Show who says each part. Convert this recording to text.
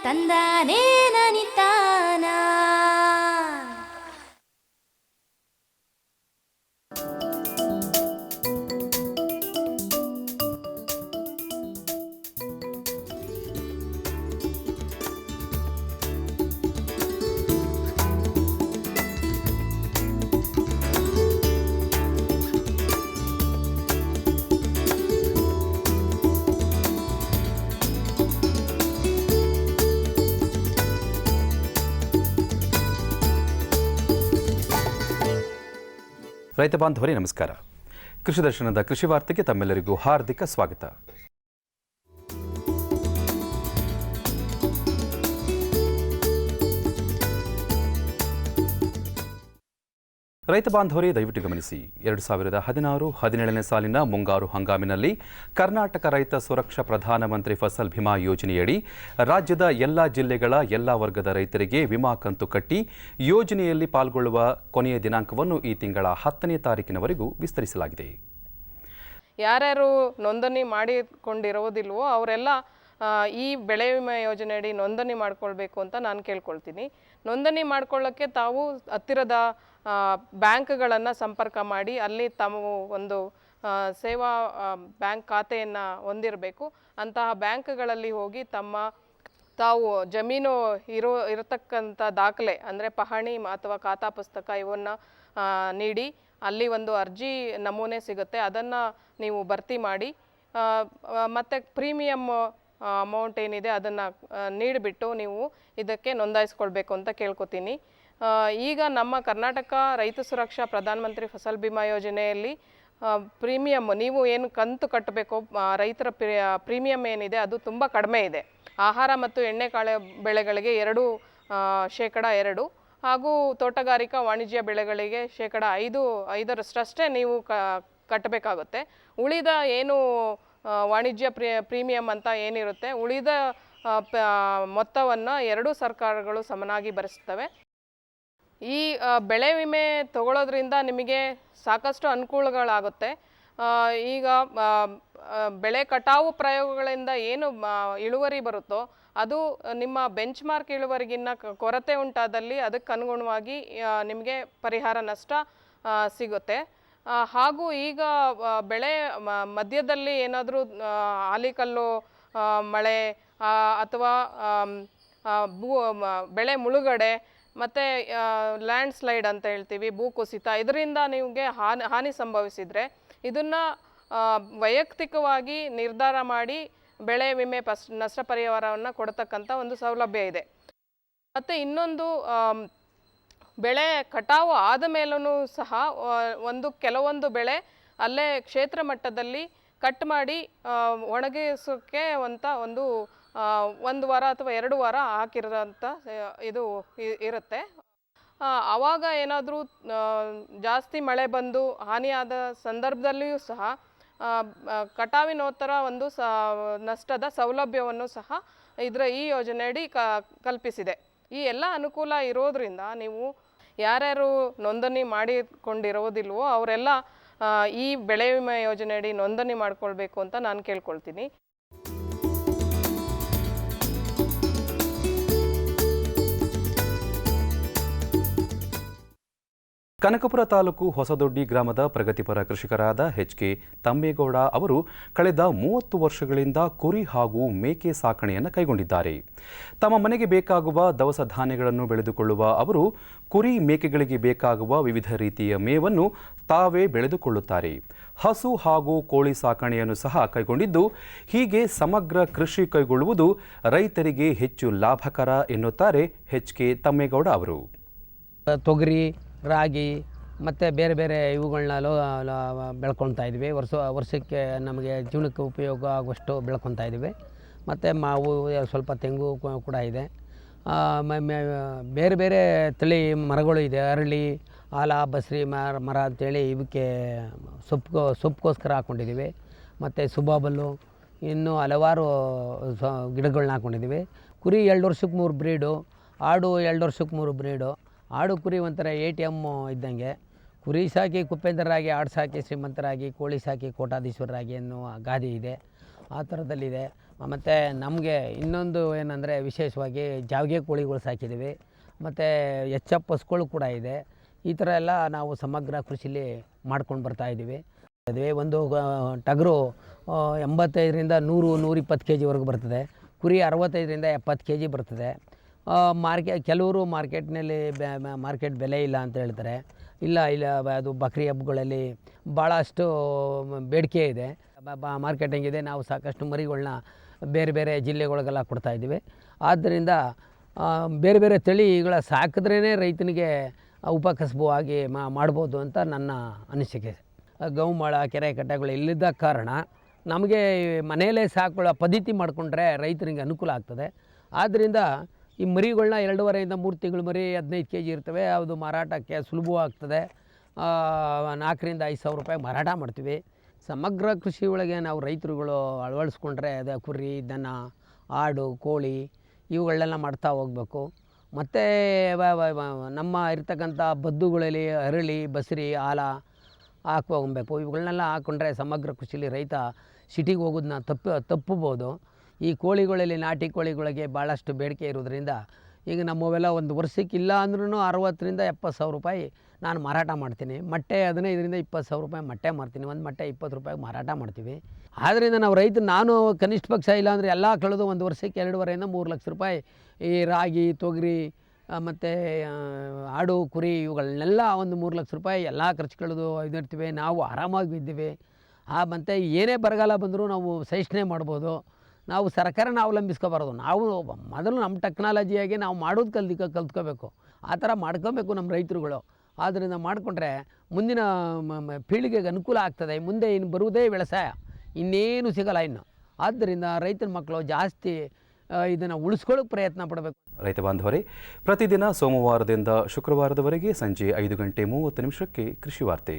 Speaker 1: ತಂದಾನೇ ನನಿತಾನ.
Speaker 2: ರೈತ ಬಾಂಧವರೇ ನಮಸ್ಕಾರ. ಕೃಷಿ ದರ್ಶನದ ಕೃಷಿ ವಾರ್ತೆಗೆ ತಮ್ಮೆಲ್ಲರಿಗೂ ಹಾರ್ದಿಕ ಸ್ವಾಗತ. ರೈತ ಬಾಂಧವರೇ ದಯವಿಟ್ಟು ಗಮನಿಸಿ, 2016-17ನೇ ಸಾಲಿನ ಮುಂಗಾರು ಹಂಗಾಮಿನಲ್ಲಿ ಕರ್ನಾಟಕ ರೈತ ಸುರಕ್ಷಾ ಪ್ರಧಾನಮಂತ್ರಿ ಫಸಲ್ ಬಿಮಾ ಯೋಜನೆಯಡಿ ರಾಜ್ಯದ ಎಲ್ಲ ಜಿಲ್ಲೆಗಳ ಎಲ್ಲ ವರ್ಗದ ರೈತರಿಗೆ ವಿಮಾ ಕಂತು ಕಟ್ಟಿ ಯೋಜನೆಯಲ್ಲಿ ಪಾಲ್ಗೊಳ್ಳುವ ಕೊನೆಯ ದಿನಾಂಕವನ್ನು ಈ ತಿಂಗಳ 10ನೇ ತಾರೀಕಿನವರೆಗೂ ವಿಸ್ತರಿಸಲಾಗಿದೆ.
Speaker 3: ಯಾರ್ಯಾರು ನೋಂದಣಿ ಮಾಡಿಕೊಂಡಿರೋದಿಲ್ವೋ ಅವರೆಲ್ಲ ಈ ಬೆಳೆ ವಿಮೆ ಯೋಜನೆಯಡಿ ನೋಂದಣಿ ಮಾಡ್ಕೊಳ್ಬೇಕು ಅಂತ ನಾನು ಕೇಳ್ಕೊಳ್ತೀನಿ. ನೋಂದಣಿ ಮಾಡ್ಕೊಳ್ಳೋಕ್ಕೆ ತಾವು ಹತ್ತಿರದ ಬ್ಯಾಂಕ್ಗಳನ್ನು ಸಂಪರ್ಕ ಮಾಡಿ ಅಲ್ಲಿ ತಾವು ಒಂದು ಸೇವಾ ಬ್ಯಾಂಕ್ ಖಾತೆಯನ್ನು ಹೊಂದಿರಬೇಕು. ಅಂತಹ ಬ್ಯಾಂಕ್ಗಳಲ್ಲಿ ಹೋಗಿ ತಾವು ಜಮೀನು ಇರತಕ್ಕಂಥ ದಾಖಲೆ ಅಂದರೆ ಪಹಣಿ ಅಥವಾ ಖಾತಾ ಪುಸ್ತಕ ಇವನ್ನು ನೀಡಿ ಅಲ್ಲಿ ಒಂದು ಅರ್ಜಿ ನಮೂನೆ ಸಿಗುತ್ತೆ, ಅದನ್ನು ನೀವು ಭರ್ತಿ ಮಾಡಿ ಮತ್ತು ಪ್ರೀಮಿಯಮ್ ಅಮೌಂಟ್ ಏನಿದೆ ಅದನ್ನು ನೀಡಿಬಿಟ್ಟು ನೀವು ಇದಕ್ಕೆ ನೋಂದಾಯಿಸ್ಕೊಳ್ಬೇಕು ಅಂತ ಕೇಳ್ಕೊತೀನಿ. ಈಗ ನಮ್ಮ ಕರ್ನಾಟಕ ರೈತ ಸುರಕ್ಷಾ ಪ್ರಧಾನಮಂತ್ರಿ ಫಸಲ್ ಬಿಮಾ ಯೋಜನೆಯಲ್ಲಿ ಪ್ರೀಮಿಯಮ್ ನೀವು ಏನು ಕಂತು ಕಟ್ಟಬೇಕು, ರೈತರ ಪ್ರೀಮಿಯಮ್ ಏನಿದೆ ಅದು ತುಂಬ ಕಡಿಮೆ ಇದೆ. ಆಹಾರ ಮತ್ತು ಎಣ್ಣೆಕಾಳು ಬೆಳೆಗಳಿಗೆ 2% ಹಾಗೂ ತೋಟಗಾರಿಕಾ ವಾಣಿಜ್ಯ ಬೆಳೆಗಳಿಗೆ 5% ನೀವು ಕಟ್ಟಬೇಕಾಗುತ್ತೆ. ಉಳಿದ ಏನು ವಾಣಿಜ್ಯ ಪ್ರೀಮಿಯಮ್ ಅಂತ ಏನಿರುತ್ತೆ, ಉಳಿದ ಮೊತ್ತವನ್ನು ಎರಡೂ ಸರ್ಕಾರಗಳು ಸಮನಾಗಿ ಭರಿಸ್ತವೆ. ಈ ಬೆಳೆ ವಿಮೆ ತಗೊಳ್ಳೋದ್ರಿಂದ ನಿಮಗೆ ಸಾಕಷ್ಟು ಅನುಕೂಲಗಳಾಗುತ್ತೆ. ಈಗ ಬೆಳೆ ಕಟಾವು ಪ್ರಯೋಗಗಳಿಂದ ಏನು ಇಳುವರಿ ಬರುತ್ತೋ ಅದು ನಿಮ್ಮ ಬೆಂಚ್ ಮಾರ್ಕ್ ಇಳುವರಿಗಿನ್ನ ಕೊರತೆ ಉಂಟಾದಲ್ಲಿ ಅದಕ್ಕೆ ಅನುಗುಣವಾಗಿ ನಿಮಗೆ ಪರಿಹಾರ ನಷ್ಟ ಸಿಗುತ್ತೆ. ಹಾಗೂ ಈಗ ಬೆಳೆ ಮಧ್ಯದಲ್ಲಿ ಏನಾದರೂ ಆಲಿಕಲ್ಲು ಮಳೆ ಅಥವಾ ಬೆಳೆ ಮುಳುಗಡೆ ಮತ್ತು ಲ್ಯಾಂಡ್ ಸ್ಲೈಡ್ ಅಂತ ಹೇಳ್ತೀವಿ, ಭೂಕುಸಿತ, ಇದರಿಂದ ನಿಮಗೆ ಹಾನಿ ಸಂಭವಿಸಿದರೆ ಇದನ್ನು ವೈಯಕ್ತಿಕವಾಗಿ ನಿರ್ಧಾರ ಮಾಡಿ ಬೆಳೆ ವಿಮೆ ನಷ್ಟ ಪರಿಹಾರವನ್ನು ಕೊಡ್ತಕ್ಕಂಥ ಒಂದು ಸೌಲಭ್ಯ ಇದೆ. ಮತ್ತು ಇನ್ನೊಂದು, ಬೆಳೆ ಕಟಾವು ಆದ ಮೇಲೂ ಸಹ ಕೆಲವೊಂದು ಬೆಳೆ ಅಲ್ಲೇ ಕ್ಷೇತ್ರ ಮಟ್ಟದಲ್ಲಿ ಕಟ್ ಮಾಡಿ ಒಣಗಿಸೋಕ್ಕೆ ಅಂತ ಒಂದು ವಾರ ಅಥವಾ 2 ವಾರ ಹಾಕಿರೋಂಥ ಇದು ಇರುತ್ತೆ. ಆವಾಗ ಏನಾದರೂ ಜಾಸ್ತಿ ಮಳೆ ಬಂದು ಹಾನಿಯಾದ ಸಂದರ್ಭದಲ್ಲಿಯೂ ಸಹ ಕಟಾವಿನೋತ್ತರ ನಷ್ಟದ ಸೌಲಭ್ಯವನ್ನು ಸಹ ಈ ಯೋಜನೆಯಡಿ ಕಲ್ಪಿಸಿದೆ. ಈ ಎಲ್ಲ ಅನುಕೂಲ ಇರೋದ್ರಿಂದ ನೀವು ಯಾರ್ಯಾರು ನೋಂದಣಿ ಮಾಡಿಕೊಂಡಿರೋದಿಲ್ವೋ ಅವರೆಲ್ಲ ಈ ಬೆಳೆ ವಿಮೆ ಯೋಜನೆಯಡಿ ನೋಂದಣಿ ಮಾಡ್ಕೊಳ್ಬೇಕು ಅಂತ ನಾನು ಕೇಳ್ಕೊಳ್ತೀನಿ.
Speaker 2: ಕನಕಪುರ ತಾಲೂಕು ಹೊಸದೊಡ್ಡಿ ಗ್ರಾಮದ ಪ್ರಗತಿಪರ ಕೃಷಿಕರಾದ HK ತಮ್ಮೇಗೌಡ ಅವರು ಕಳೆದ 30 ವರ್ಷಗಳಿಂದ ಕುರಿ ಹಾಗೂ ಮೇಕೆ ಸಾಕಣೆಯನ್ನು ಕೈಗೊಂಡಿದ್ದಾರೆ. ತಮ್ಮ ಮನೆಗೆ ಬೇಕಾಗುವ ದವಸ ಧಾನ್ಯಗಳನ್ನು ಬೆಳೆದುಕೊಳ್ಳುವ ಅವರು ಕುರಿ ಮೇಕೆಗಳಿಗೆ ಬೇಕಾಗುವ ವಿವಿಧ ರೀತಿಯ ಮೇವನ್ನು ತಾವೇ ಬೆಳೆದುಕೊಳ್ಳುತ್ತಾರೆ. ಹಸು ಹಾಗೂ ಕೋಳಿ ಸಾಕಣೆಯನ್ನು ಸಹ ಕೈಗೊಂಡಿದ್ದು, ಹೀಗೆ ಸಮಗ್ರ ಕೃಷಿ ಕೈಗೊಳ್ಳುವುದು ರೈತರಿಗೆ ಹೆಚ್ಚು ಲಾಭಕರ ಎನ್ನುತ್ತಾರೆ HK ತಮ್ಮೇಗೌಡ ಅವರು.
Speaker 4: ತೊಗರಿ, ರಾಗಿ ಮತ್ತು ಬೇರೆ ಬೇರೆ ಇವುಗಳನ್ನ ಬೆಳ್ಕೊಳ್ತಾ ಇದ್ವಿ. ವರ್ಷಕ್ಕೆ ನಮಗೆ ಜೀವನಕ್ಕೆ ಉಪಯೋಗ ಆಗುವಷ್ಟು ಬೆಳ್ಕೊತಾ ಇದ್ದೀವಿ. ಮತ್ತು ಮಾವು, ಸ್ವಲ್ಪ ತೆಂಗು ಕೂಡ ಇದೆ. ಬೇರೆ ಬೇರೆ ತಳಿ ಮರಗಳು ಇದೆ. ಅರಳಿ, ಆಲ, ಬಸ್ರಿ ಮರ ಅಂತೇಳಿ ಇವಕ್ಕೆ ಸೊಪ್ಪಿಗೋಸ್ಕರ ಹಾಕ್ಕೊಂಡಿದ್ದೀವಿ. ಮತ್ತು ಸುಬಾಬಲ್ಲು, ಇನ್ನೂ ಹಲವಾರು ಗಿಡಗಳನ್ನ ಹಾಕ್ಕೊಂಡಿದ್ದೀವಿ. ಕುರಿ 2 ವರ್ಷಕ್ಕೆ 3 ಬ್ರೀಡು, ಆಡು 2 ವರ್ಷಕ್ಕೆ 3 ಬ್ರೀಡು. ಆಡು ಕುರಿ ಒಂಥರ ATM ಇದ್ದಂಗೆ. ಕುರಿ ಸಾಕಿ ಕುಪೇಂದ್ರರಾಗಿ, ಆಡು ಸಾಕಿ ಶ್ರೀಮಂತರಾಗಿ, ಕೋಳಿ ಸಾಕಿ ಕೋಟಾಧೀಶ್ವರರಾಗಿ ಎನ್ನುವ ಗಾದೆ ಇದೆ. ಆ ಥರದಲ್ಲಿದೆ. ಮತ್ತು ನಮಗೆ ಇನ್ನೊಂದು ಏನಂದರೆ ವಿಶೇಷವಾಗಿ ಜಾವಿಗೆ ಕೋಳಿಗಳು ಸಾಕಿದ್ದೀವಿ, ಮತ್ತು ಎಚ್ ಎಫ್ ಹಸುಗಳು ಕೂಡ ಇದೆ. ಈ ಥರ ಎಲ್ಲ ನಾವು ಸಮಗ್ರ ಕೃಷಿಲಿ ಮಾಡ್ಕೊಂಡು ಬರ್ತಾಯಿದ್ದೀವಿ. ಒಂದು ಟಗರು 85ರಿಂದ 100-120 ಕೆ ಜಿವರೆಗೂ ಬರ್ತದೆ. ಕುರಿ 65ರಿಂದ 70 ಕೆ ಜಿ ಬರ್ತದೆ. ಕೆಲವರು ಮಾರ್ಕೆಟ್ನಲ್ಲಿ ಮಾರ್ಕೆಟ್ ಬೆಲೆ ಇಲ್ಲ ಅಂತ ಹೇಳ್ತಾರೆ. ಇಲ್ಲ ಅದು ಬಕ್ರಿ ಹಬ್ಬಗಳಲ್ಲಿ ಭಾಳಷ್ಟು ಬೇಡಿಕೆ ಇದೆ. ಮಾರ್ಕೆಟಿಂಗ್ ಇದೆ. ನಾವು ಸಾಕಷ್ಟು ಮರಿಗಳನ್ನ ಬೇರೆ ಬೇರೆ ಜಿಲ್ಲೆಗಳಿಗೆಲ್ಲ ಕೊಡ್ತಾಯಿದ್ದೀವಿ. ಆದ್ದರಿಂದ ಬೇರೆ ಬೇರೆ ತಳಿಗಳ ಸಾಕಿದ್ರೇ ರೈತನಿಗೆ ಉಪಕಸಬು ಮಾಡ್ಬೋದು ಅಂತ ನನ್ನ ಅನಿಸಿಕೆ. ಗೋಮಾಳ ಕೆರೆ ಕಟ್ಟೆಗಳು ಇಲ್ಲದ ಕಾರಣ ನಮಗೆ ಮನೆಯಲ್ಲೇ ಸಾಕೊಳ್ಳೋ ಪದ್ಧತಿ ಮಾಡಿಕೊಂಡ್ರೆ ರೈತನಿಗೆ ಅನುಕೂಲ ಆಗ್ತದೆ. ಆದ್ದರಿಂದ ಈ ಮರಿಗಳನ್ನ 2.5ರಿಂದ 3 ತಿಂಗಳು ಮರಿ 15 ಕೆ ಜಿ ಇರ್ತವೆ. ಅದು ಮಾರಾಟಕ್ಕೆ ಸುಲಭವಾಗ್ತದೆ. 4ರಿಂದ 5 ಸಾವಿರ ರೂಪಾಯಿ ಮಾರಾಟ ಮಾಡ್ತೀವಿ. ಸಮಗ್ರ ಕೃಷಿ ಒಳಗೆ ನಾವು ರೈತರುಗಳು ಅಳವಡಿಸ್ಕೊಂಡ್ರೆ ಅದೇ ಕುರಿ, ದನ, ಆಡು, ಕೋಳಿ ಇವುಗಳನ್ನೆಲ್ಲ ಮಾಡ್ತಾ ಹೋಗಬೇಕು. ಮತ್ತು ನಮ್ಮ ಇರ್ತಕ್ಕಂಥ ಬದ್ದುಗಳಲ್ಲಿ ಅರಳಿ, ಬಸರಿ, ಆಲ ಹಾಕ್ಕೋಬೇಕು. ಇವುಗಳನ್ನೆಲ್ಲ ಹಾಕ್ಕೊಂಡ್ರೆ ಸಮಗ್ರ ಕೃಷಿಲಿ ರೈತ ಸಿಟಿಗೆ ಹೋಗೋದನ್ನ ತಪ್ಪಬೋದು. ಈ ಕೋಳಿಗಳಲ್ಲಿ ನಾಟಿ ಕೋಳಿಗಳಿಗೆ ಭಾಳಷ್ಟು ಬೇಡಿಕೆ ಇರೋದ್ರಿಂದ ಈಗ ನಮ್ಮವೆಲ್ಲ ಒಂದು ವರ್ಷಕ್ಕೆ ಇಲ್ಲ ಅಂದ್ರೂ 60ರಿಂದ 70 ಸಾವಿರ ರೂಪಾಯಿ ನಾನು ಮಾರಾಟ ಮಾಡ್ತೀನಿ. ಮೊಟ್ಟೆ 15ರಿಂದ 20 ಸಾವಿರ ರೂಪಾಯಿ ಮೊಟ್ಟೆ ಮಾರ್ತೀನಿ. ಒಂದು ಮೊಟ್ಟೆ 20 ರೂಪಾಯಿಗೆ ಮಾರಾಟ ಮಾಡ್ತೀವಿ. ಆದ್ದರಿಂದ ನಾವು ನಾನು ಕನಿಷ್ಠ ಪಕ್ಷ ಇಲ್ಲ ಅಂದರೆ ಎಲ್ಲ ಕಳೆದು ಒಂದು ವರ್ಷಕ್ಕೆ 2.5ರಿಂದ 3 ಲಕ್ಷ ರೂಪಾಯಿ ಈ ರಾಗಿ, ತೊಗರಿ ಮತ್ತು ಆಡು, ಕುರಿ ಇವುಗಳನ್ನೆಲ್ಲ ಒಂದು 3 ಲಕ್ಷ ರೂಪಾಯಿ ಎಲ್ಲ ಖರ್ಚು ಕಳೆದು ಇದಿರ್ತೀವಿ. ನಾವು ಆರಾಮಾಗಿ ಬಿದ್ದೀವಿ. ಮತ್ತು ಏನೇ ಬರಗಾಲ ಬಂದರೂ ನಾವು ಸಹಿಷ್ಣೆ ಮಾಡ್ಬೋದು. ನಾವು ಸರ್ಕಾರನ ಅವಲಂಬಿಸ್ಕೋಬಾರ್ದು. ನಾವು ಮೊದಲು ನಮ್ಮ ಟೆಕ್ನಾಲಜಿಯಾಗಿ ನಾವು ಮಾಡೋದು ಕಲ್ತ್ಕೋಬೇಕು. ಆ ಥರ ಮಾಡ್ಕೋಬೇಕು ನಮ್ಮ ರೈತರುಗಳು. ಆದ್ದರಿಂದ ಮಾಡಿಕೊಂಡ್ರೆ ಮುಂದಿನ ಪೀಳಿಗೆಗೆ ಅನುಕೂಲ ಆಗ್ತದೆ. ಮುಂದೆ ಇನ್ನು ಬರುವುದೇ ವ್ಯವಸಾಯ, ಇನ್ನೇನು ಸಿಗಲ್ಲ ಇನ್ನು. ಆದ್ದರಿಂದ ರೈತನ ಮಕ್ಕಳು ಜಾಸ್ತಿ ಇದನ್ನು ಉಳಿಸ್ಕೊಳ್ಳೋಕೆ ಪ್ರಯತ್ನ ಪಡಬೇಕು.
Speaker 2: ರೈತ ಬಾಂಧವರೇ, ಪ್ರತಿದಿನ ಸೋಮವಾರದಿಂದ ಶುಕ್ರವಾರದವರೆಗೆ ಸಂಜೆ 5 ಗಂಟೆ 30 ನಿಮಿಷಕ್ಕೆ ಕೃಷಿ ವಾರ್ತೆ.